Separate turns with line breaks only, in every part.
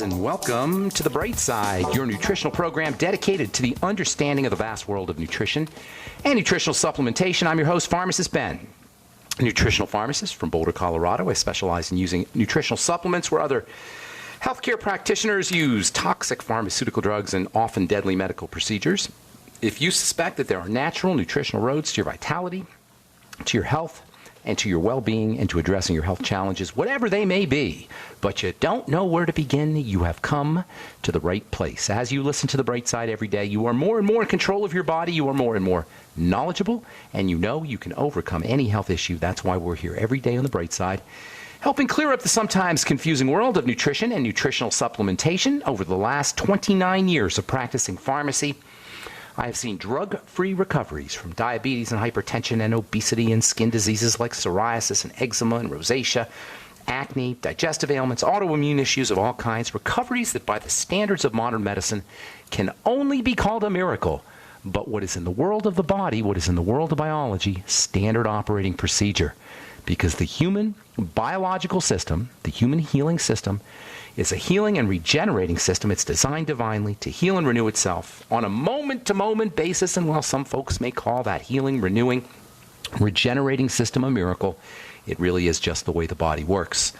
and welcome to The Bright Side, your nutritional program dedicated to the understanding of the vast world of nutrition and nutritional supplementation. I'm your host, Pharmacist Ben, a nutritional pharmacist from Boulder, Colorado. I specialize in using nutritional supplements where other healthcare practitioners use toxic pharmaceutical drugs and often deadly medical procedures. If you suspect that there are natural nutritional roads to your vitality, to your health, and to your well-being, and to addressing your health challenges, whatever they may be, but you don't know where to begin, you have come to the right place. As you listen to The Bright Side every day, you are more and more in control of your body, you are more and more knowledgeable, and you know you can overcome any health issue. That's why we're here every day on The Bright Side, helping clear up the sometimes confusing world of nutrition and nutritional supplementation. Over the last 29 years of practicing pharmacy, I have seen drug-free recoveries from diabetes and hypertension and obesity and skin diseases like psoriasis and eczema and rosacea, acne, digestive ailments, autoimmune issues of all kinds, recoveries that by the standards of modern medicine can only be called a miracle. But what is in the world of the body, what is in the world of biology, standard operating procedure. Because the human biological system, the human healing system, is a healing and regenerating system. It's designed divinely to heal and renew itself on a moment-to-moment basis. And while some folks may call that healing, renewing, regenerating system a miracle, it really is just the way the body works.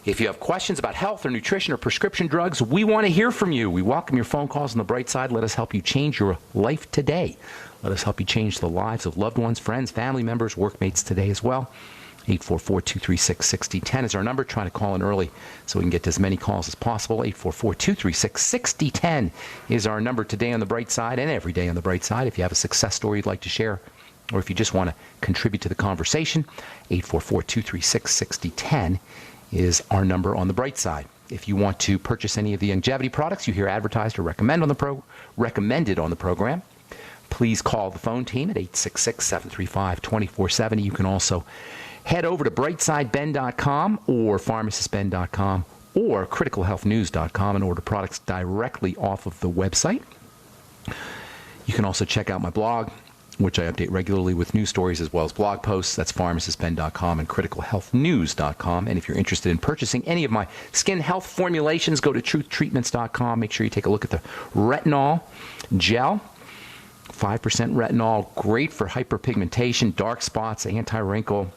If you have questions about health or nutrition or prescription drugs, we want to hear from you. We welcome your phone calls on The Bright Side. Let us help you change your life today. Let us help you change the lives of loved ones, friends, family members, workmates today as well. 844-236-6010 is our number. Trying to call in early so we can get to as many calls as possible. 844-236-6010 is our number today on The Bright Side and every day on The Bright Side. If you have a success story you'd like to share, or if you just want to contribute to the conversation, 844-236-6010 is our number on The Bright Side. If you want to purchase any of the longevity products you hear advertised or recommended on the program, please call the phone team at 866-735-2470. You can also head over to brightsideben.com or pharmacistben.com or criticalhealthnews.com and order products directly off of the website. You can also check out my blog, which I update regularly with news stories as well as blog posts. That's pharmacistben.com and criticalhealthnews.com. And if you're interested in purchasing any of my skin health formulations, go to truthtreatments.com. Make sure you take a look at the retinol gel. 5% retinol, great for hyperpigmentation, dark spots, anti-wrinkle,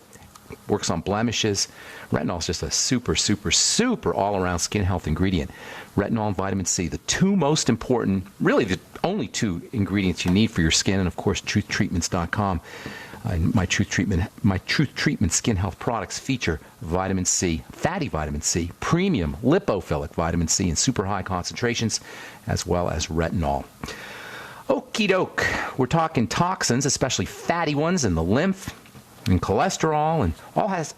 works on blemishes. Retinol is just a super, super, super all-around skin health ingredient. Retinol and vitamin C, the two most important, really the only two ingredients you need for your skin. And of course, truthtreatments.com. My Truth Treatment skin health products feature vitamin C, fatty vitamin C, premium lipophilic vitamin C in super high concentrations, as well as retinol. Okie doke. We're talking toxins, especially fatty ones in the lymph and cholesterol, and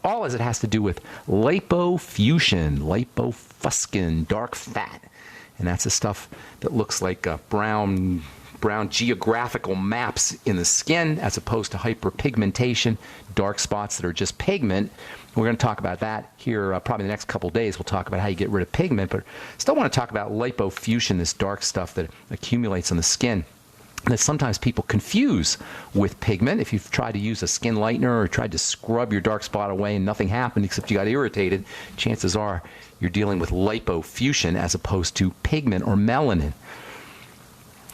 all as it has to do with lipofuscin, lipofuscin, dark fat. And that's the stuff that looks like brown geographical maps in the skin as opposed to hyperpigmentation, dark spots that are just pigment. We're going to talk about that here probably the next couple of days. We'll talk about how you get rid of pigment, but still want to talk about lipofuscin, this dark stuff that accumulates on the skin that sometimes people confuse with pigment. If you've tried to use a skin lightener or tried to scrub your dark spot away and nothing happened except you got irritated, chances are you're dealing with lipofuscin as opposed to pigment or melanin.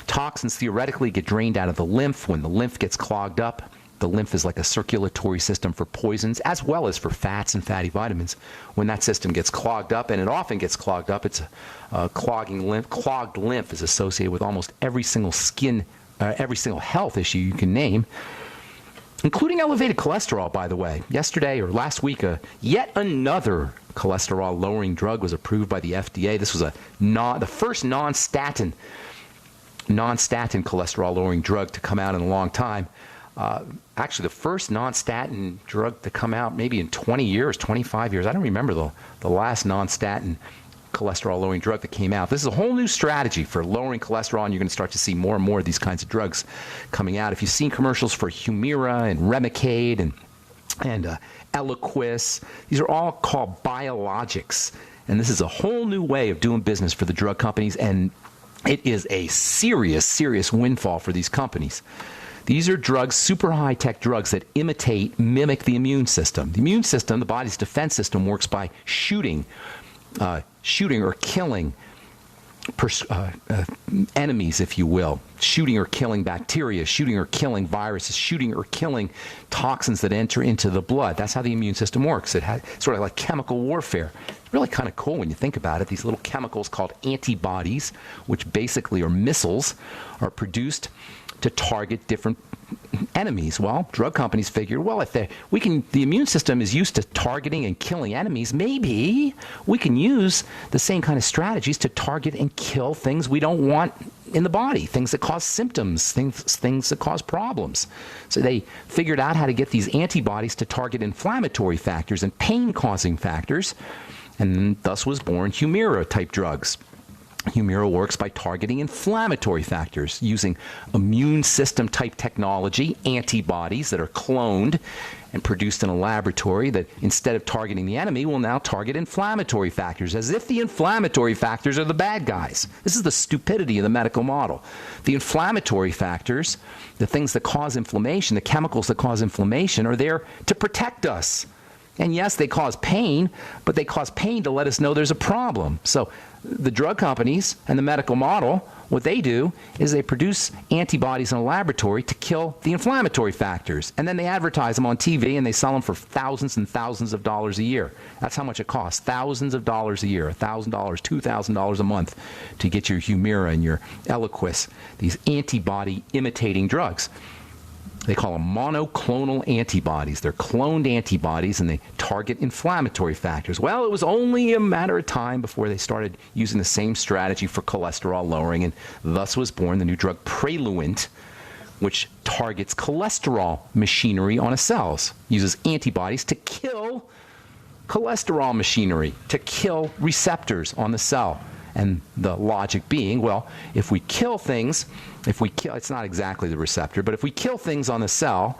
Toxins theoretically get drained out of the lymph. When the lymph gets clogged up, the lymph is like a circulatory system for poisons as well as for fats and fatty vitamins. When that system gets clogged up, and it often gets clogged up, it's a clogging lymph. Clogged lymph is associated with almost every single health issue you can name, including elevated cholesterol, by the way. Yesterday or last week, yet another cholesterol-lowering drug was approved by the FDA. This was the first non-statin cholesterol-lowering drug to come out in a long time. Actually, the first non-statin drug to come out maybe in 20 years, 25 years. I don't remember the last non-statin cholesterol-lowering drug that came out. This is a whole new strategy for lowering cholesterol, and you're going to start to see more and more of these kinds of drugs coming out. If you've seen commercials for Humira and Remicade and Eliquis, these are all called biologics. And this is a whole new way of doing business for the drug companies, and it is a serious, serious windfall for these companies. These are drugs, super high-tech drugs that mimic the immune system. The immune system, the body's defense system, works by shooting or killing enemies, if you will, shooting or killing bacteria, shooting or killing viruses, shooting or killing toxins that enter into the blood. That's how the immune system works. It has sort of like chemical warfare. It's really kind of cool when you think about it. These little chemicals called antibodies, which basically are missiles, are produced to target different enemies. Well, drug companies figured, well, if the immune system is used to targeting and killing enemies, maybe we can use the same kind of strategies to target and kill things we don't want in the body, things that cause symptoms, things that cause problems. So they figured out how to get these antibodies to target inflammatory factors and pain-causing factors, and thus was born Humira-type drugs. Humira works by targeting inflammatory factors using immune system type technology, antibodies that are cloned and produced in a laboratory that instead of targeting the enemy will now target inflammatory factors, as if the inflammatory factors are the bad guys. This is the stupidity of the medical model. The inflammatory factors, the things that cause inflammation, the chemicals that cause inflammation, are there to protect us. And yes, they cause pain, but they cause pain to let us know there's a problem. So the drug companies and the medical model, what they do is they produce antibodies in a laboratory to kill the inflammatory factors. And then they advertise them on TV and they sell them for thousands and thousands of dollars a year. That's how much it costs. Thousands of dollars a year, $1,000, $2,000 a month to get your Humira and your Eliquis, these antibody imitating drugs. They call them monoclonal antibodies. They're cloned antibodies, and they target inflammatory factors. Well, it was only a matter of time before they started using the same strategy for cholesterol lowering, and thus was born the new drug Praluent, which targets cholesterol machinery on a cells, uses antibodies to kill cholesterol machinery, to kill receptors on the cell. And the logic being, well, if we kill things, it's not exactly the receptor, but if we kill things on the cell,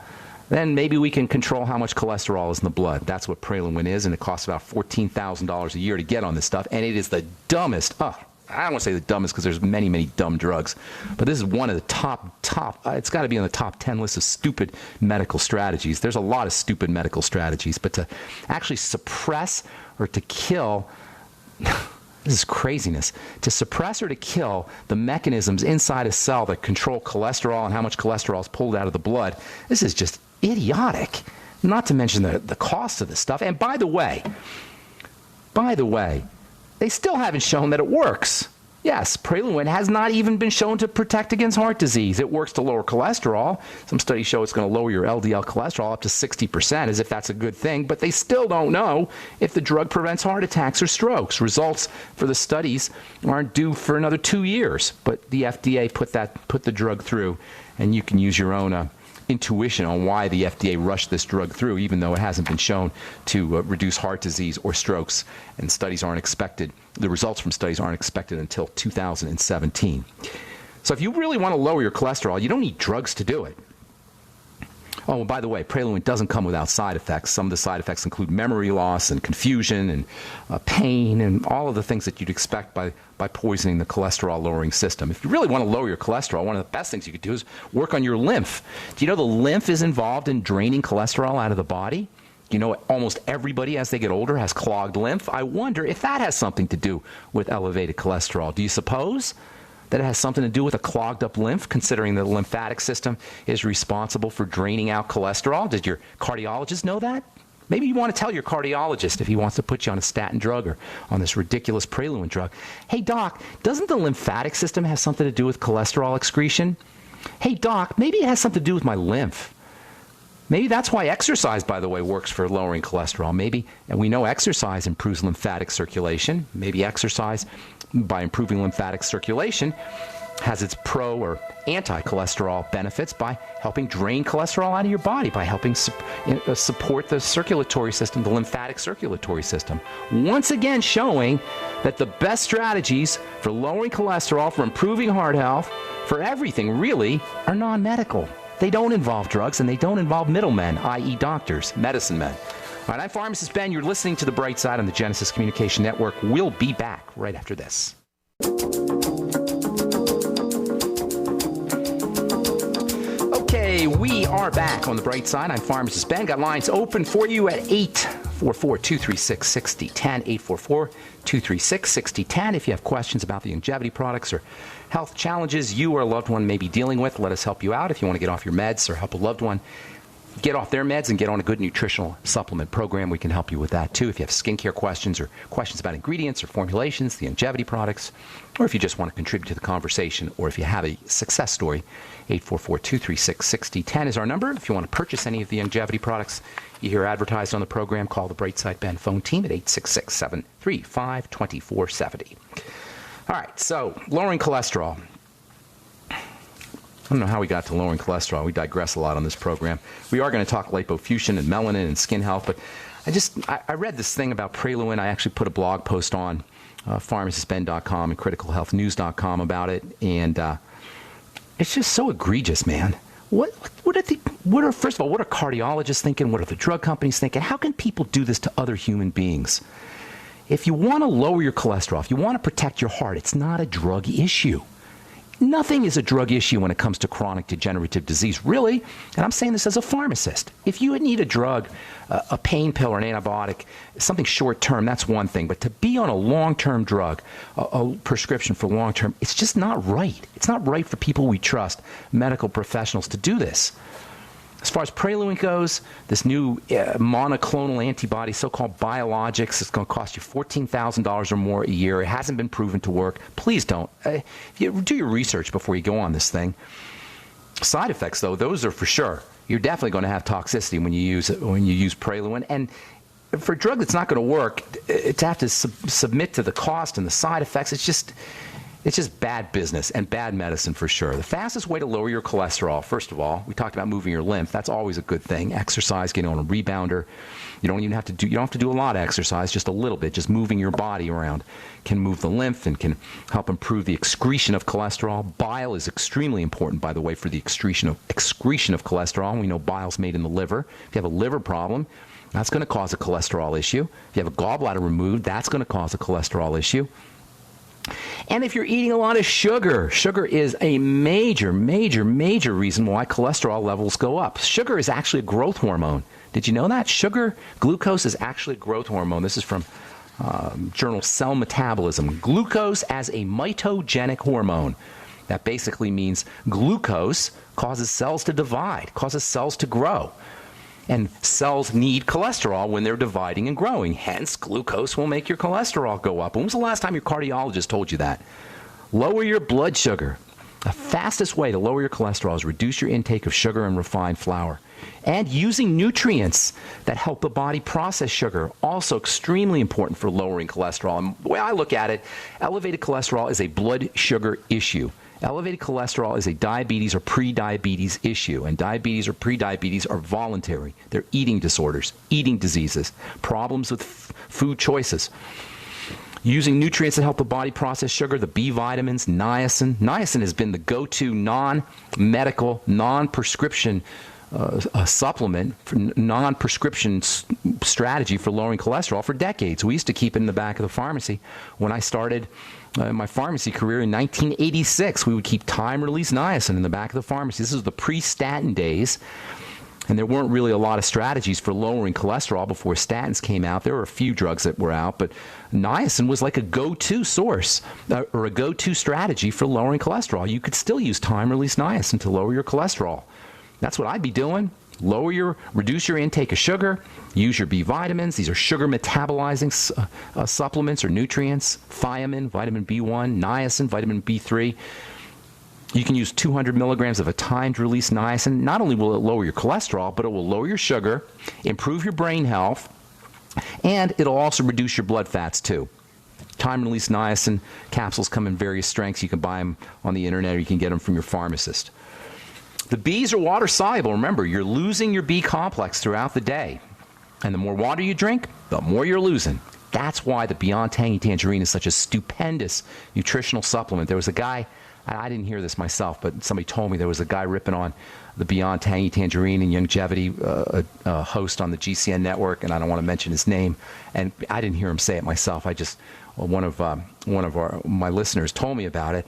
then maybe we can control how much cholesterol is in the blood. That's what Praluent is, and it costs about $14,000 a year to get on this stuff, and it is the dumbest, I don't want to say the dumbest because there's many, many dumb drugs, but this is one of the top, it's got to be on the top 10 list of stupid medical strategies. There's a lot of stupid medical strategies, but to actually suppress or to kill... This is craziness. To suppress or to kill the mechanisms inside a cell that control cholesterol and how much cholesterol is pulled out of the blood, this is just idiotic. Not to mention the cost of this stuff. And by the way, they still haven't shown that it works. Yes, Praluent has not even been shown to protect against heart disease. It works to lower cholesterol. Some studies show it's going to lower your LDL cholesterol up to 60%, as if that's a good thing, but they still don't know if the drug prevents heart attacks or strokes. Results for the studies aren't due for another 2 years, but the FDA put the drug through, and you can use your own intuition on why the FDA rushed this drug through, even though it hasn't been shown to reduce heart disease or strokes, and studies aren't expected. The results from studies aren't expected until 2017. So if you really want to lower your cholesterol, you don't need drugs to do it. Oh, and by the way, Praluent doesn't come without side effects. Some of the side effects include memory loss and confusion and pain and all of the things that you'd expect by poisoning the cholesterol-lowering system. If you really want to lower your cholesterol, one of the best things you could do is work on your lymph. Do you know the lymph is involved in draining cholesterol out of the body? You know, almost everybody as they get older has clogged lymph. I wonder if that has something to do with elevated cholesterol. Do you suppose that it has something to do with a clogged up lymph, considering the lymphatic system is responsible for draining out cholesterol? Did your cardiologist know that? Maybe you want to tell your cardiologist if he wants to put you on a statin drug or on this ridiculous Praluent drug. Hey, doc, doesn't the lymphatic system have something to do with cholesterol excretion? Hey, doc, maybe it has something to do with my lymph. Maybe that's why exercise, by the way, works for lowering cholesterol. Maybe, and we know exercise improves lymphatic circulation. Maybe exercise, by improving lymphatic circulation, has its pro or anti-cholesterol benefits by helping drain cholesterol out of your body, by helping support the circulatory system, the lymphatic circulatory system. Once again showing that the best strategies for lowering cholesterol, for improving heart health, for everything really, are non-medical. They don't involve drugs, and they don't involve middlemen, i.e. doctors, medicine men. All right, I'm Pharmacist Ben. You're listening to The Bright Side on the Genesis Communication Network. We'll be back right after this. Okay, we are back on The Bright Side. I'm Pharmacist Ben. Got lines open for you at 844-236-6010, 844-236-6010. If you have questions about the longevity products or health challenges you or a loved one may be dealing with, let us help you out. If you want to get off your meds or help a loved one get off their meds and get on a good nutritional supplement program, we can help you with that too. If you have skincare questions or questions about ingredients or formulations, the longevity products, or if you just want to contribute to the conversation, or if you have a success story, 844-236-6010 is our number. If you want to purchase any of the longevity products you hear advertised on the program, call the Brightside Ben phone team at 866-735-2470. All right, so lowering cholesterol. I don't know how we got to lowering cholesterol. We digress a lot on this program. We are going to talk lipofusion and melanin and skin health, but I read this thing about Praluent. I actually put a blog post on pharmacistben.com and criticalhealthnews.com about it, and it's just so egregious, man. What are first of all, what are cardiologists thinking? What are the drug companies thinking? How can people do this to other human beings? If you want to lower your cholesterol, if you want to protect your heart, it's not a drug issue. Nothing is a drug issue when it comes to chronic degenerative disease, really. And I'm saying this as a pharmacist. If you need a drug, a pain pill or an antibiotic, something short-term, that's one thing. But to be on a long-term drug, a prescription for long-term, it's just not right. It's not right for people we trust, medical professionals, to do this. As far as Praluent goes, this new monoclonal antibody, so-called biologics, it's going to cost you $14,000 or more a year. It hasn't been proven to work. Please don't. Do your research before you go on this thing. Side effects, though, those are for sure. You're definitely going to have toxicity when you use Praluent. And for a drug that's not going to work, to have to submit to the cost and the side effects, it's just bad business and bad medicine for sure. The fastest way to lower your cholesterol, first of all, we talked about moving your lymph. That's always a good thing. Exercise, getting on a rebounder. You don't have to do a lot of exercise, just a little bit. Just moving your body around can move the lymph and can help improve the excretion of cholesterol. Bile is extremely important, by the way, for the excretion of cholesterol. We know bile's made in the liver. If you have a liver problem, that's going to cause a cholesterol issue. If you have a gallbladder removed, that's going to cause a cholesterol issue. And if you're eating a lot of sugar, sugar is a major, major, major reason why cholesterol levels go up. Sugar is actually a growth hormone. Did you know that? Glucose is actually a growth hormone. This is from journal Cell Metabolism. Glucose as a mitogenic hormone. That basically means glucose causes cells to divide, causes cells to grow. And cells need cholesterol when they're dividing and growing. Hence, glucose will make your cholesterol go up. When was the last time your cardiologist told you that? Lower your blood sugar. The fastest way to lower your cholesterol is reduce your intake of sugar and refined flour. And using nutrients that help the body process sugar, also extremely important for lowering cholesterol. And the way I look at it, elevated cholesterol is a blood sugar issue. Elevated cholesterol is a diabetes or pre-diabetes issue, and diabetes or pre-diabetes are voluntary. They're eating disorders, eating diseases, problems with food choices. Using nutrients that help the body process sugar, the B vitamins, niacin. Niacin has been the go-to non-medical, non-prescription supplement, for non-prescription strategy for lowering cholesterol for decades. We used to keep it in the back of the pharmacy. When I started my pharmacy career in 1986, we would keep time-release niacin in the back of the pharmacy. This is the pre-statin days, and there weren't really a lot of strategies for lowering cholesterol before statins came out. There were a few drugs that were out, but niacin was like a go-to source or a go-to strategy for lowering cholesterol. You could still use time-release niacin to lower your cholesterol. That's what I'd be doing. Reduce your intake of sugar, use your B vitamins. These are sugar metabolizing supplements or nutrients. Thiamine, vitamin B1, niacin, vitamin B3. You can use 200 milligrams of a timed release niacin. Not only will it lower your cholesterol, but it will lower your sugar, improve your brain health, and it'll also reduce your blood fats too. Time release niacin capsules come in various strengths. You can buy them on the internet or you can get them from your pharmacist. The Bs are water soluble. Remember, you're losing your B complex throughout the day. And the more water you drink, the more you're losing. That's why the Beyond Tangy Tangerine is such a stupendous nutritional supplement. There was a guy, I didn't hear this myself, but somebody told me there was a guy ripping on the Beyond Tangy Tangerine and Longevity, a host on the GCN network, and I don't want to mention his name. And I didn't hear him say it myself. One of my listeners told me about it.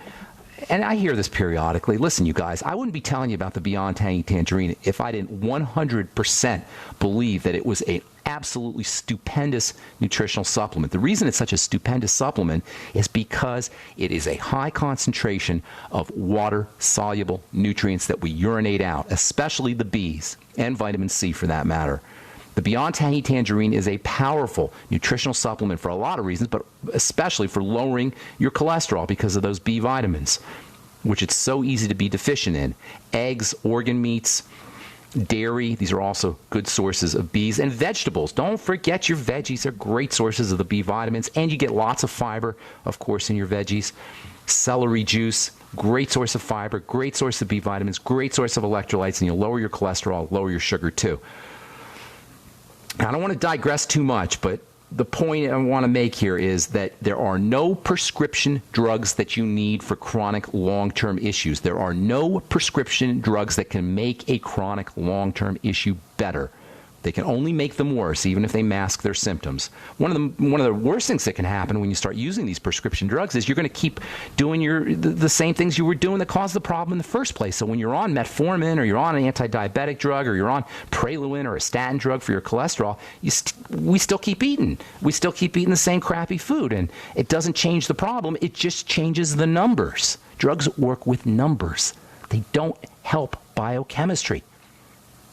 And I hear this periodically. Listen, you guys, I wouldn't be telling you about the Beyond Tangy Tangerine if I didn't 100% believe that it was an absolutely stupendous nutritional supplement. The reason it's such a stupendous supplement is because it is a high concentration of water-soluble nutrients that we urinate out, especially the Bs and vitamin C for that matter. The Beyond Tangy Tangerine is a powerful nutritional supplement for a lot of reasons, but especially for lowering your cholesterol because of those B vitamins, which it's so easy to be deficient in. Eggs, organ meats, dairy, these are also good sources of Bs. And vegetables. Don't forget your veggies are great sources of the B vitamins, and you get lots of fiber, of course, in your veggies. Celery juice, great source of fiber, great source of B vitamins, great source of electrolytes, and you'll lower your cholesterol, lower your sugar too. I don't want to digress too much, but the point I want to make here is that there are no prescription drugs that you need for chronic long-term issues. There are no prescription drugs that can make a chronic long-term issue better. They can only make them worse, even if they mask their symptoms. One of the worst things that can happen when you start using these prescription drugs is you're going to keep doing the same things you were doing that caused the problem in the first place. So when you're on metformin or you're on an anti-diabetic drug or you're on Praluent or a statin drug for your cholesterol, we still keep eating. We still keep eating the same crappy food, and it doesn't change the problem. It just changes the numbers. Drugs work with numbers. They don't help biochemistry.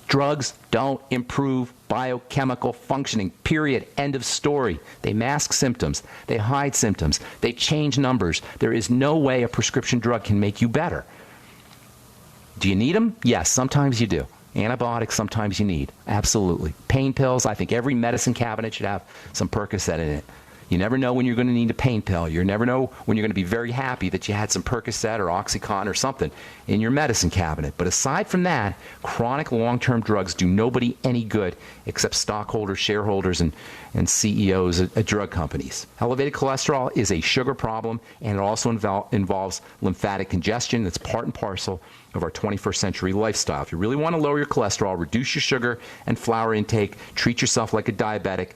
Drugs don't improve biochemical functioning, period. End of story. They mask symptoms. They hide symptoms. They change numbers. There is no way a prescription drug can make you better. Do you need them? Yes, sometimes you do. Antibiotics, sometimes you need. Absolutely. Pain pills, I think every medicine cabinet should have some Percocet in it. You never know when you're going to need a pain pill. You never know when you're going to be very happy that you had some Percocet or Oxycontin or something in your medicine cabinet. But aside from that, chronic long-term drugs do nobody any good except stockholders, shareholders, and CEOs at drug companies. Elevated cholesterol is a sugar problem, and it also involves lymphatic congestion. That's part and parcel of our 21st century lifestyle. If you really want to lower your cholesterol, reduce your sugar and flour intake, treat yourself like a diabetic,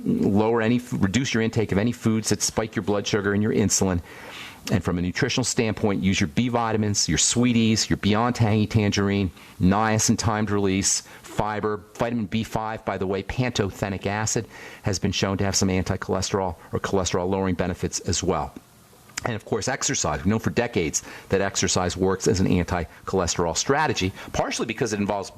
reduce your intake of any foods that spike your blood sugar and your insulin. And from a nutritional standpoint, use your B vitamins, your Sweeties, your Beyond Tangy Tangerine, niacin timed release, fiber, vitamin B5, by the way, pantothenic acid has been shown to have some anti-cholesterol or cholesterol-lowering benefits as well. And, of course, exercise. We've known for decades that exercise works as an anti-cholesterol strategy, partially because it involves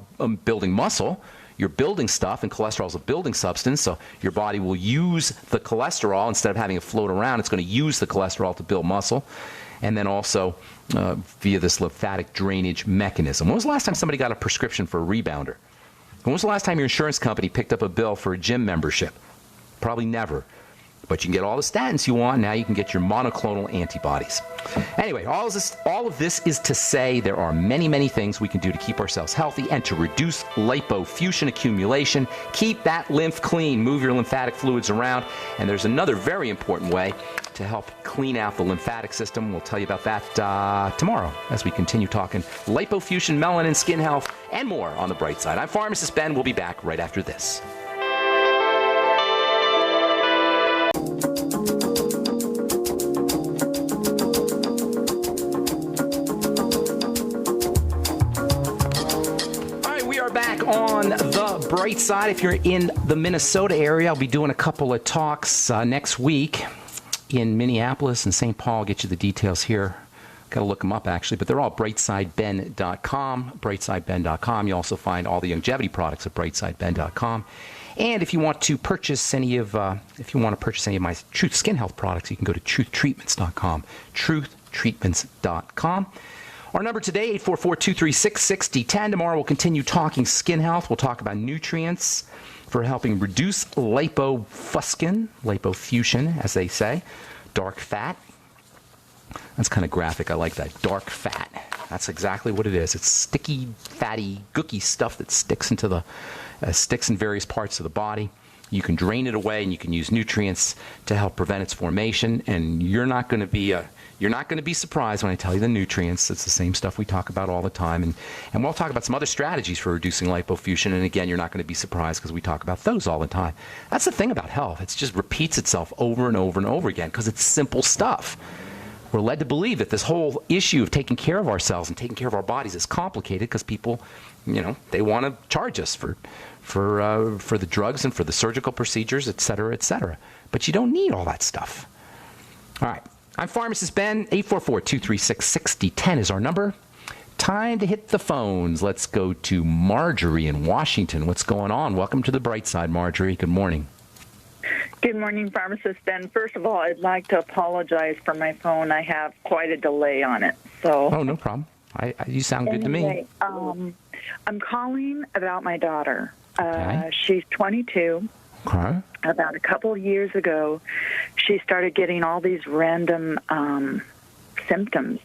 building muscle. You're building stuff, and cholesterol is a building substance, so your body will use the cholesterol. Instead of having it float around, it's going to use the cholesterol to build muscle. And then also via this lymphatic drainage mechanism. When was the last time somebody got a prescription for a rebounder? When was the last time your insurance company picked up a bill for a gym membership? Probably never. But you can get all the statins you want. Now you can get your monoclonal antibodies. Anyway, all of this is to say there are many, many things we can do to keep ourselves healthy and to reduce lipofuscin accumulation. Keep that lymph clean. Move your lymphatic fluids around. And there's another very important way to help clean out the lymphatic system. We'll tell you about that tomorrow as we continue talking lipofuscin, melanin, skin health, and more on The Bright Side. I'm Pharmacist Ben. We'll be back right after this. On The Bright Side, if you're in the Minnesota area, I'll be doing a couple of talks next week in Minneapolis and St. Paul. I'll get you the details here. Got to look them up, actually, but they're all brightsideben.com, brightsideben.com. You also find all the longevity products at brightsideben.com. And if you want to purchase any of my Truth Skin Health products, you can go to truthtreatments.com, truthtreatments.com. Our number today, 844-236-6010. Tomorrow we'll continue talking skin health. We'll talk about nutrients for helping reduce lipofuscin, as they say, dark fat. That's kind of graphic. I like that. Dark fat. That's exactly what it is. It's sticky, fatty, gooky stuff that sticks in various parts of the body. You can drain it away, and you can use nutrients to help prevent its formation. And you're not going to be surprised when I tell you the nutrients. It's the same stuff we talk about all the time. And we'll talk about some other strategies for reducing lipofuscin. And again, you're not going to be surprised because we talk about those all the time. That's the thing about health. It just repeats itself over and over and over again because it's simple stuff. We're led to believe that this whole issue of taking care of ourselves and taking care of our bodies is complicated because people they want to charge us for the drugs and for the surgical procedures, et cetera, et cetera. But you don't need all that stuff. All right. I'm Pharmacist Ben. 844-236-6010 is our number. Time to hit the phones. Let's go to Marjorie in Washington. What's going on? Welcome to the bright side, Marjorie. Good morning.
Good morning, Pharmacist Ben. First of all, I'd like to apologize for my phone. I have quite a delay on it.
Oh, no problem. You sound good to me.
I'm calling about my daughter.
Okay.
She's 22.
Okay.
About a couple years ago, she started getting all these random symptoms.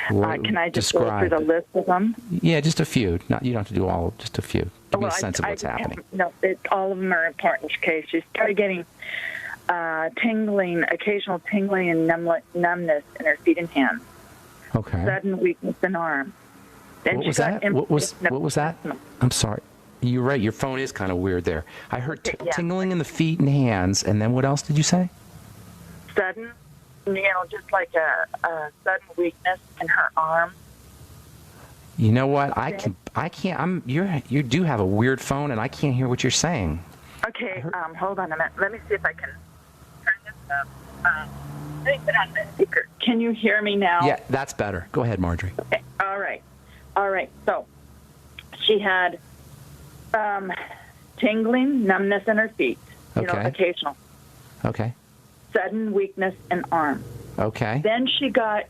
Can I just go through the list of them?
Yeah, just a few. You don't have to do all, just a few. Give me a sense of what's happening.
All of them are important. Okay, she started getting tingling, occasional tingling and numbness in her feet and hands.
Okay.
Sudden weakness in arm. Then
what was that? What was that? I'm sorry. You're right. Your phone is kind of weird there. I heard tingling in the feet and hands, and then what else did you say?
Sudden, just like a sudden weakness in her arm.
You know what? I can't. You do have a weird phone, and I can't hear what you're saying.
Okay. Hold on a minute. Let me see if I can turn this up. Let me put on the speaker. Can you hear me now?
Yeah, that's better. Go ahead, Marjorie.
Okay. All right. So she had tingling, numbness in her feet. Occasional.
Okay.
Sudden weakness in arm.
Okay.
Then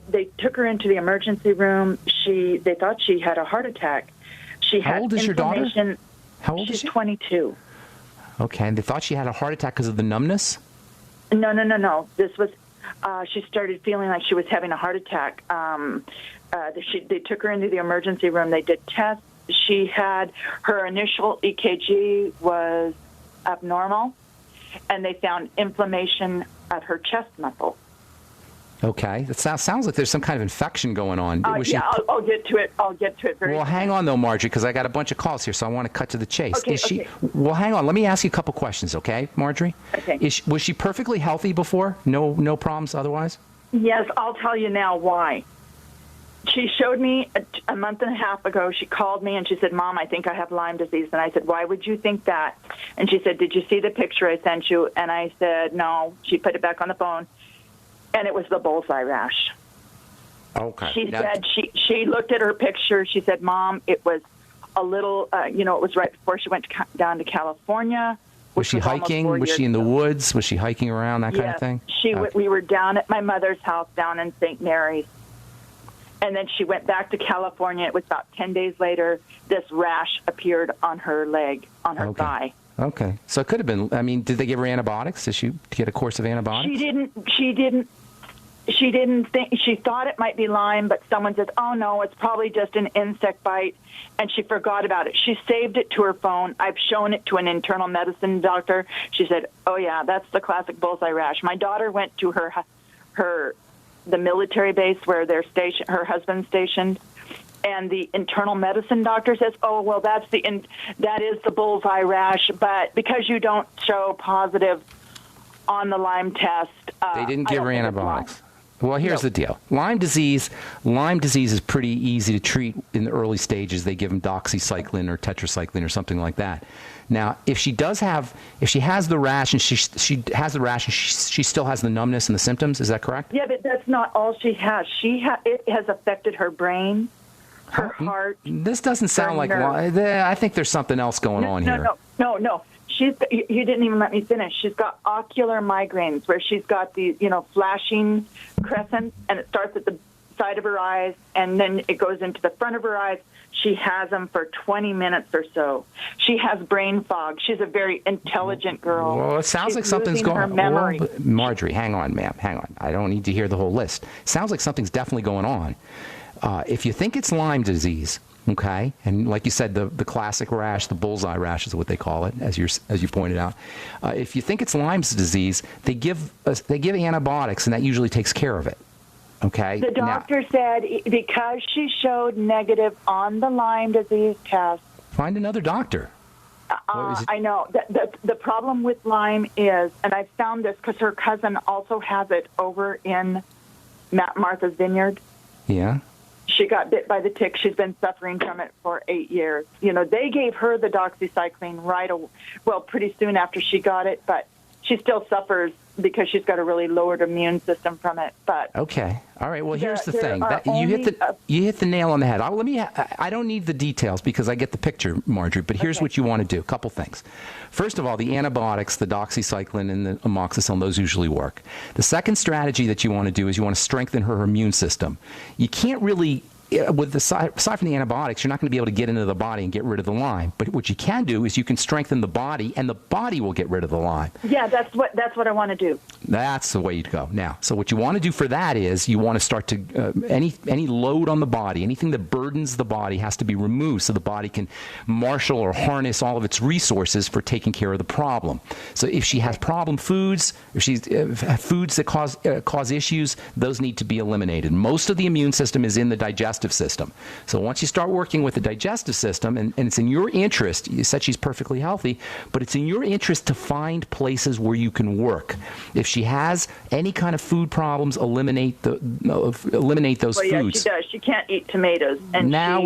they took her into the emergency room. They thought she had a heart attack.
How old is your daughter? How old is she?
She's 22.
Okay, and they thought she had a heart attack because of the numbness?
No. This was, she started feeling like she was having a heart attack. They took her into the emergency room. They did tests. She had, her initial EKG was abnormal, and they found inflammation at her chest muscle.
Okay. That sounds like there's some kind of infection going on.
I'll get to it. Very
Well, hang on, though, Marjorie, because I got a bunch of calls here, so I want to cut to the chase.
Okay.
Well, hang on. Let me ask you a couple questions, okay, Marjorie?
Okay.
Was she perfectly healthy before? No problems otherwise?
Yes, I'll tell you now why. She showed me a month and a half ago. She called me and she said, "Mom, I think I have Lyme disease." And I said, "Why would you think that?" And she said, "Did you see the picture I sent you?" And I said, "No." She put it back on the phone, and it was the bullseye rash.
Okay.
She said she looked at her picture. She said, "Mom, it was a little, it was right before she went down to California."
Was she hiking? Was she in the woods? Was she hiking around, that kind of thing?
We were down at my mother's house down in St. Mary's. And then she went back to California. It was about 10 days later. This rash appeared on her leg, on her thigh.
Okay. So it could have been, did they give her antibiotics? Did she get a course of antibiotics? She didn't think, she thought it might be Lyme, but someone said, "Oh, no, it's probably just an insect bite." And she forgot about it. She saved it to her phone. I've shown it to an internal medicine doctor. She said, "Oh, yeah, that's the classic bullseye rash." My daughter went to the military base where her husband's stationed, and the internal medicine doctor says, "Oh, well, that is the bullseye rash, but because you don't show positive on the Lyme test, they didn't give her antibiotics." Well, here's the deal. Lyme disease is pretty easy to treat in the early stages. They give them doxycycline or tetracycline or something like that. Now, if she has the rash and she still has the numbness and the symptoms, is that correct?
Yeah, but that's not all she has. It has affected her brain, her heart.
This doesn't sound like Lyme. I think there's something else going on here.
No. You didn't even let me finish. She's got ocular migraines where she's got these, flashing crescents, and it starts at the side of her eyes, and then it goes into the front of her eyes. She has them for 20 minutes or so. She has brain fog. She's a very intelligent girl.
Well, it sounds like something's going on. Well, Marjorie, hang on, ma'am. Hang on. I don't need to hear the whole list. Sounds like something's definitely going on. If you think it's Lyme disease, okay, and like you said, the classic rash, the bullseye rash is what they call it, as you pointed out. If you think it's Lyme's disease, they give antibiotics, and that usually takes care of it. Okay.
The doctor said because she showed negative on the Lyme disease test.
Find another doctor.
I know. The problem with Lyme is, and I've found this because her cousin also has it over in Martha's Vineyard.
Yeah.
She got bit by the tick. She's been suffering from it for 8 years. They gave her the doxycycline pretty soon after she got it, but she still suffers because she's got a really lowered immune system from it. But
okay, all right. Well, here's the thing: you hit the nail on the head. I don't need the details because I get the picture, Marjorie. But here's what you want to do: a couple things. First of all, the antibiotics, the doxycycline and the amoxicillin, those usually work. The second strategy that you want to do is you want to strengthen her immune system. You can't really. Aside from the antibiotics, you're not going to be able to get into the body and get rid of the Lyme. But what you can do is you can strengthen the body, and the body will get rid of the Lyme.
Yeah, that's what I want to do.
That's the way to go. Now, so what you want to do for that is you want to start to any load on the body, anything that burdens the body has to be removed so the body can marshal or harness all of its resources for taking care of the problem. So if she has problem foods, if she's foods that cause issues, those need to be eliminated. Most of the immune system is in the digestive system. So once you start working with the digestive system, and it's in your interest, you said she's perfectly healthy, but it's in your interest to find places where you can work. If she has any kind of food problems, eliminate those foods.
Yeah, she does. She can't eat tomatoes. And
now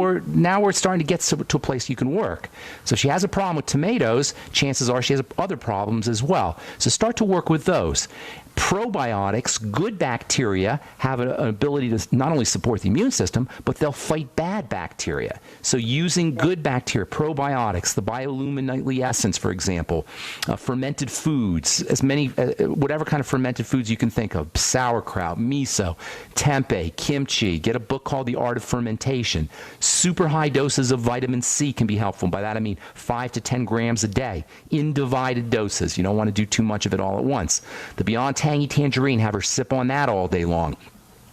we're starting to get to a place you can work. So if she has a problem with tomatoes, chances are she has other problems as well. So start to work with those. Probiotics, good bacteria, have an ability to not only support the immune system, but they'll fight bad bacteria. So using good bacteria, probiotics, the bioluminescence, for example, fermented foods, whatever kind of fermented foods you can think of, sauerkraut, miso, tempeh, kimchi. Get a book called The Art of Fermentation. Super high doses of vitamin C can be helpful. By that I mean 5 to 10 grams a day in divided doses. You don't want to do too much of it all at once. The Beyond Tangy Tangerine, have her sip on that all day long.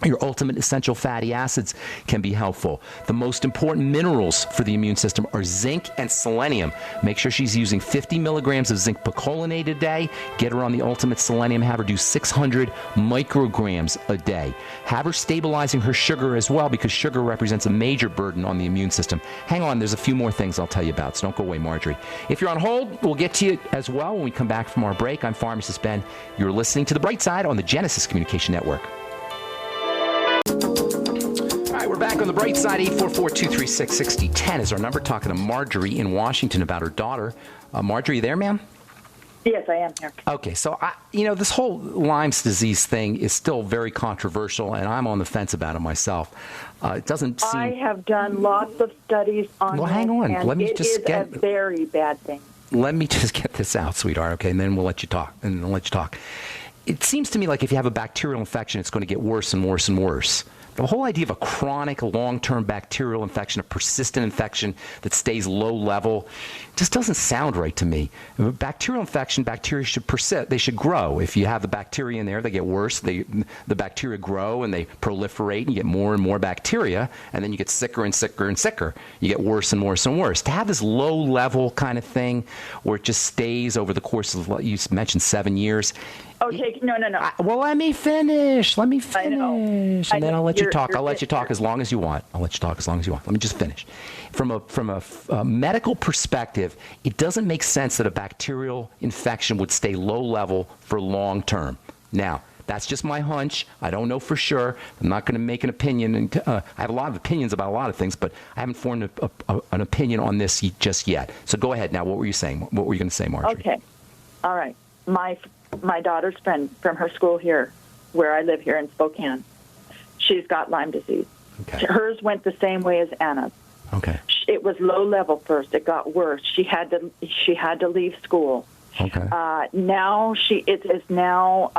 Your ultimate essential fatty acids can be helpful. The most important minerals for the immune system are zinc and selenium. Make sure she's using 50 milligrams of zinc picolinate a day. Get her on the ultimate selenium. Have her do 600 micrograms a day. Have her stabilizing her sugar as well, because sugar represents a major burden on the immune system. Hang on, there's a few more things I'll tell you about, so don't go away, Marjorie. If you're on hold, we'll get to you as well when we come back from our break. I'm Pharmacist Ben. You're listening to The Bright Side on the Genesis Communication Network. We're back on The Bright Side. 844-236-6010 is our number. Talking to Marjorie in Washington about her daughter. Marjorie, you there, ma'am?
Yes, I am here.
Okay, so this whole Lyme's disease thing is still very controversial, and I'm on the fence about it myself. It doesn't seem.
I have done lots of studies on.
Well, hang on.
And
Let me
it
just
is a very bad thing.
Let me just get this out, sweetheart. Okay, and then we'll let you talk. It seems to me like if you have a bacterial infection, it's going to get worse and worse and worse. The whole idea of a chronic, long-term bacterial infection, a persistent infection that stays low level, just doesn't sound right to me. A bacterial infection, bacteria should persist. They should grow. If you have the bacteria in there, they get worse. The bacteria grow and they proliferate, and you get more and more bacteria, and then you get sicker and sicker and sicker. You get worse and worse and worse. To have this low-level kind of thing where it just stays over the course of, you mentioned 7 years.
Okay, no.
Well, let me finish. And then I'll let you talk. I'll let you talk as long as you want. Let me just finish. From a medical perspective, it doesn't make sense that a bacterial infection would stay low level for long term. Now, that's just my hunch. I don't know for sure. I'm not going to make an opinion. And I have a lot of opinions about a lot of things, but I haven't formed an opinion on this just yet. So go ahead now. What were you saying? What were you going to say, Marjorie?
Okay. All right. My daughter's friend from her school here, where I live here in Spokane, she's got Lyme disease.
Okay.
Hers went the same way as Anna's.
Okay.
It was low level first. It got worse. She had to leave school.
Okay.
Now it is now.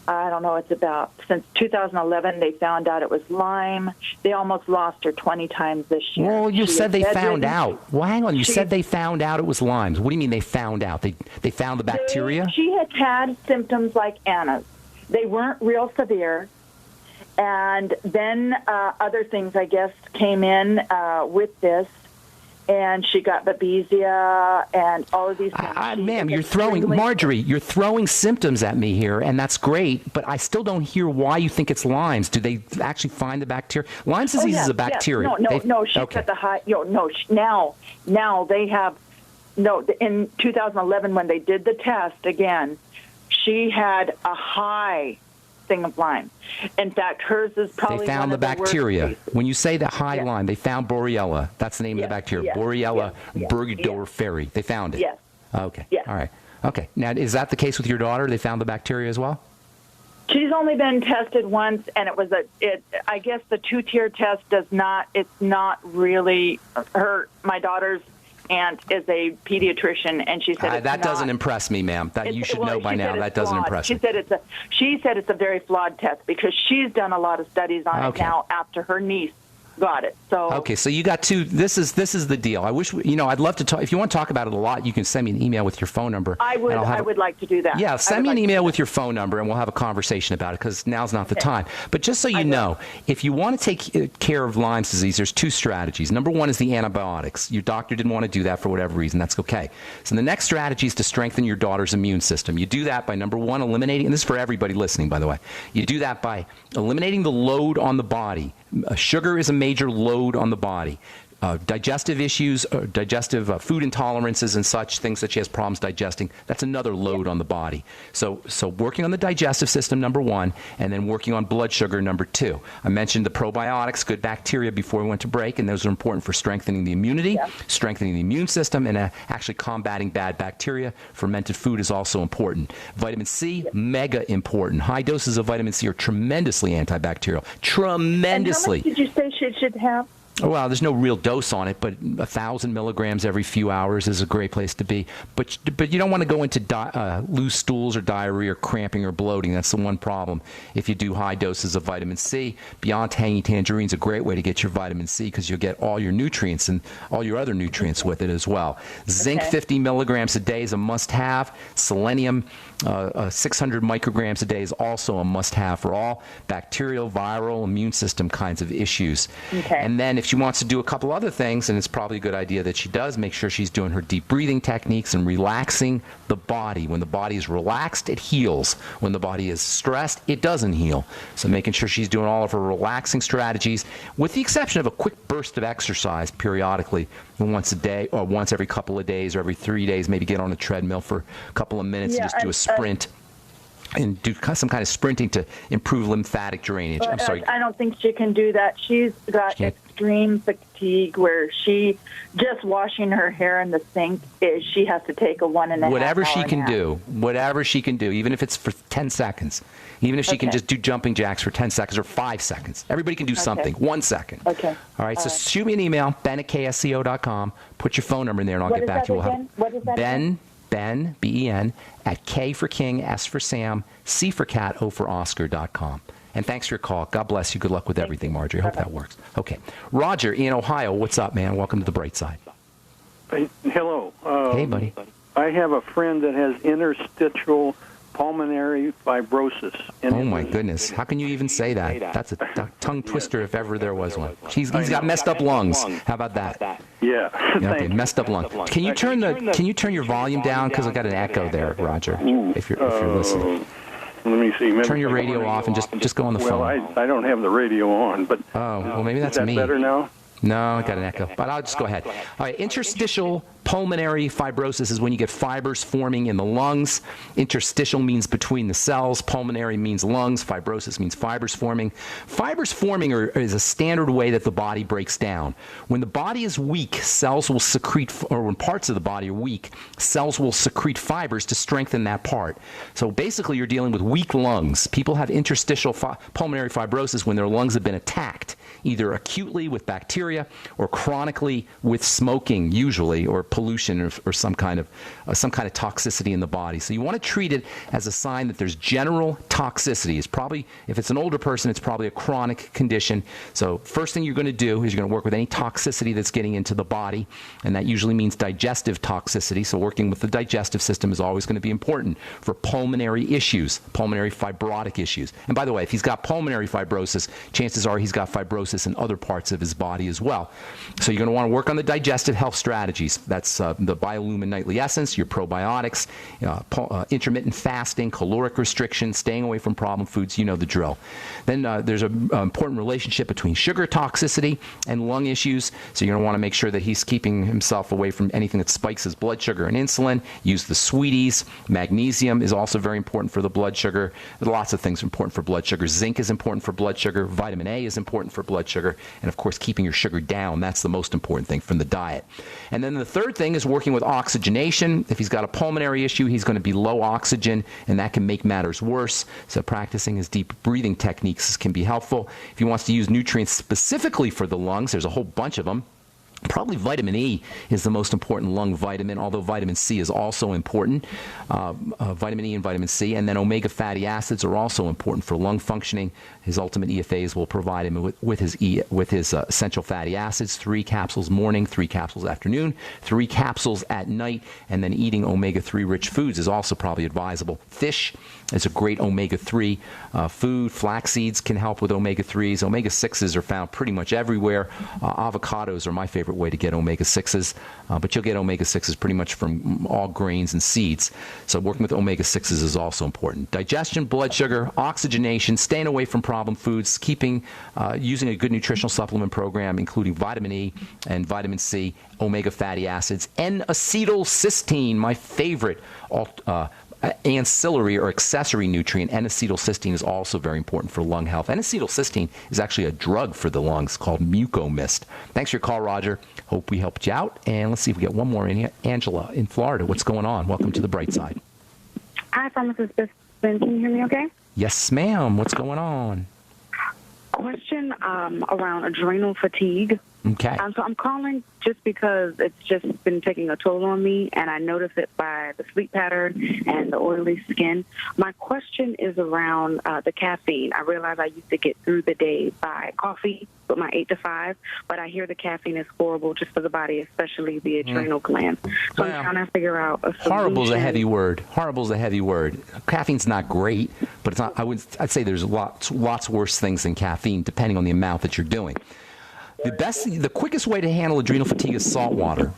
I don't know. It's about since 2011 they found out it was Lyme. They almost lost her 20 times this year.
Well, you said they found out. Well, hang on. You said they found out it was Lyme. What do you mean they found out? They found the bacteria?
She had symptoms like Anna's. They weren't real severe. And then other things, I guess, came in with this. And she got Babesia and all of these things.
Ma'am, Marjorie, you're throwing symptoms at me here, and that's great, but I still don't hear why you think it's Lyme's. Do they actually find the bacteria? Lyme's disease is a bacteria.
Yes. No, she's got the high, now they have, in 2011 when they did the test again, she had a high thing of Lyme. In fact, hers is probably
They found
one
the
of the worst
bacteria.
cases.
When you say the high
Yes.
Lyme, they found Borrelia. That's the name of the
Yes,
bacteria.
yes,
Borrelia
yes,
burgdorferi. They found it.
Yes.
Okay.
Yes.
All right. Okay. Now, is that the case with your daughter? They found the bacteria as well?
She's only been tested once, and it was I guess the 2-tier test it's not really my daughter's aunt is a pediatrician, and she said
That doesn't impress me, ma'am. You should know by now that doesn't impress me.
She said it's a very flawed test because she's done a lot of studies on it now after her niece got it. So
okay, so you got two. This is the deal. I wish I'd love to talk. If you want to talk about it a lot, you can send me an email with your phone number.
I would like to do that.
Yeah, send me an email with your phone number, and we'll have a conversation about it because now's not the time. But just so you know, if you want to take care of Lyme's disease, there's two strategies. Number one is the antibiotics. Your doctor didn't want to do that for whatever reason. That's okay. So the next strategy is to strengthen your daughter's immune system. You do that by, number one, eliminating, and this is for everybody listening, by the way. You do that by eliminating the load on the body. Sugar is a major load on the body. Digestive issues, digestive food intolerances and such, things that she has problems digesting, that's another load on the body. So working on the digestive system, number one, and then working on blood sugar, number two. I mentioned the probiotics, good bacteria, before we went to break, and those are important for strengthening the immunity, strengthening the immune system, and actually combating bad bacteria. Fermented food is also important. Vitamin C, mega important. High doses of vitamin C are tremendously antibacterial. Tremendously.
And how much did you say she should have?
Well, there's no real dose on it, but 1,000 milligrams every few hours is a great place to be. But you don't want to go into loose stools or diarrhea or cramping or bloating. That's the one problem. If you do high doses of vitamin C, Beyond Tangy Tangerine is a great way to get your vitamin C because you'll get all your nutrients and all your other nutrients with it as well. Zinc, 50 milligrams a day is a must-have. Selenium, 600 micrograms a day is also a must-have for all bacterial, viral, immune system kinds of issues.
Okay.
And then if she wants to do a couple other things, and it's probably a good idea that she does, make sure she's doing her deep breathing techniques and relaxing the body. When the body is relaxed, it heals. When the body is stressed, it doesn't heal. So making sure she's doing all of her relaxing strategies, with the exception of a quick burst of exercise periodically, once a day or once every couple of days or every 3 days, maybe get on a treadmill for a couple of minutes and just do a sprint. And do some kind of sprinting to improve lymphatic drainage. I'm sorry.
I don't think she can do that. She's got extreme fatigue where she just washing her hair in the sink she has to take a 1.5 hour
whatever she can
nap.
do, whatever she can do, even if it's for 10 seconds, even if she can just do jumping jacks for 10 seconds or 5 seconds. Everybody can do something. 1 second.
Okay.
All right. So shoot me an email, ben@ksco.com. Put your phone number in there, and I'll get back to you.
What is that again?
Ben, B-E-N, at K for King, S for Sam, C for Cat, O for Oscar.com. And thanks for your call. God bless you. Good luck with everything, Marjorie. I hope that works. Okay. Roger in Ohio, what's up, man? Welcome to the bright side.
Hello.
Hey, buddy.
I have a friend that has interstitial pulmonary fibrosis.
Oh, my goodness. How can you even say that? That's a tongue twister if ever there was one. He's got messed up lungs. How about that?
Yeah.
Okay, messed up lungs. Can you turn your volume down? Because I got an echo there, Roger, if you're listening.
Let me see.
Turn your radio off and just go on the phone.
Well, I don't have the radio on, but...
Oh, well, maybe that's me.
Is that better now?
No, I got an echo, but I'll just go ahead. All right, interstitial pulmonary fibrosis is when you get fibers forming in the lungs. Interstitial means between the cells. Pulmonary means lungs. Fibrosis means fibers forming. Fibers forming is a standard way that the body breaks down. When the body is weak, cells will secrete, or when parts of the body are weak, cells will secrete fibers to strengthen that part. So basically, you're dealing with weak lungs. People have interstitial pulmonary fibrosis when their lungs have been attacked, either acutely with bacteria or chronically with smoking, usually, or pollution or some kind of toxicity in the body. So you want to treat it as a sign that there's general toxicity. It's probably, if it's an older person, it's probably a chronic condition. So first thing you're going to do is you're going to work with any toxicity that's getting into the body, and that usually means digestive toxicity. So working with the digestive system is always going to be important for pulmonary issues, pulmonary fibrotic issues. And by the way, if he's got pulmonary fibrosis, chances are he's got fibrosis cirrhosis in other parts of his body as well. So you're going to want to work on the digestive health strategies. That's the Biolumin Nightly Essence, your probiotics, intermittent fasting, caloric restriction, staying away from problem foods. You know the drill. Then there's an important relationship between sugar toxicity and lung issues. So you're going to want to make sure that he's keeping himself away from anything that spikes his blood sugar and insulin. Use the sweeties. Magnesium is also very important for the blood sugar. Lots of things are important for blood sugar. Zinc is important for blood sugar. Vitamin A is important for blood sugar. And, of course, keeping your sugar down. That's the most important thing from the diet. And then the third thing is working with oxygenation. If he's got a pulmonary issue, he's going to be low oxygen, and that can make matters worse. So practicing his deep breathing techniques can be helpful. If he wants to use nutrients specifically for the lungs, there's a whole bunch of them. Probably vitamin E is the most important lung vitamin, although vitamin C is also important. Vitamin E and vitamin C, and then omega fatty acids are also important for lung functioning. His ultimate EFAs will provide him with his essential fatty acids, 3 capsules morning, 3 capsules afternoon, 3 capsules at night, and then eating omega-3 rich foods is also probably advisable. Fish is a great omega-3 food. Flax seeds can help with omega-3s. Omega-6s are found pretty much everywhere. Avocados are my favorite way to get omega-6s, but you'll get omega-6s pretty much from all grains and seeds. So working with omega-6s is also important. Digestion, blood sugar, oxygenation, staying away from problem foods, using a good nutritional supplement program, including vitamin E and vitamin C, omega fatty acids, N-acetylcysteine, my favorite ancillary or accessory nutrient. N-acetylcysteine is also very important for lung health. N-acetylcysteine is actually a drug for the lungs called mucomist. Thanks for your call, Roger. Hope we helped you out. And let's see if we get one more in here. Angela in Florida, what's going on? Welcome to the bright side.
Hi, Pharmacist Ben. Can you hear me okay?
Yes, ma'am. What's going on?
Question around adrenal fatigue.
Okay.
So I'm calling just because it's just been taking a toll on me, and I notice it by the sleep pattern and the oily skin. My question is around the caffeine. I realize I used to get through the day by coffee with my 8 to 5, but I hear the caffeine is horrible just for the body, especially the adrenal glands. So I'm trying to figure out a solution.
Horrible is a heavy word. Horrible is a heavy word. Caffeine's not great, but it's not. I'd say there's lots worse things than caffeine, depending on the amount that you're doing. The quickest way to handle adrenal fatigue is salt water.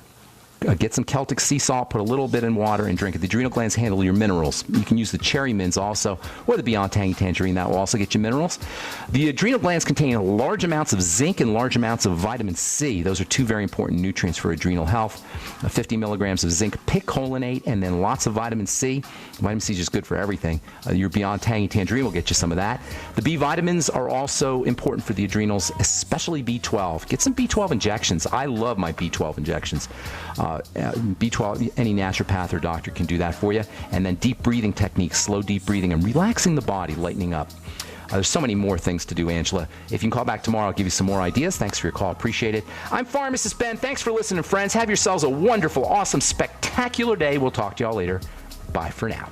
Get some Celtic sea salt, put a little bit in water, and drink it. The adrenal glands handle your minerals. You can use the cherry mints also, or the Beyond Tangy Tangerine. That will also get you minerals. The adrenal glands contain large amounts of zinc and large amounts of vitamin C. Those are 2 very important nutrients for adrenal health. 50 milligrams of zinc picolinate, and then lots of vitamin C. Vitamin C is just good for everything. Your Beyond Tangy Tangerine will get you some of that. The B vitamins are also important for the adrenals, especially B12. Get some B12 injections. I love my B12 injections. B12, any naturopath or doctor can do that for you. And then deep breathing techniques, slow deep breathing, and relaxing the body, lightening up. There's so many more things to do, Angela. If you can call back tomorrow, I'll give you some more ideas. Thanks for your call. Appreciate it. I'm Pharmacist Ben. Thanks for listening, friends. Have yourselves a wonderful, awesome, spectacular day. We'll talk to y'all later. Bye for now.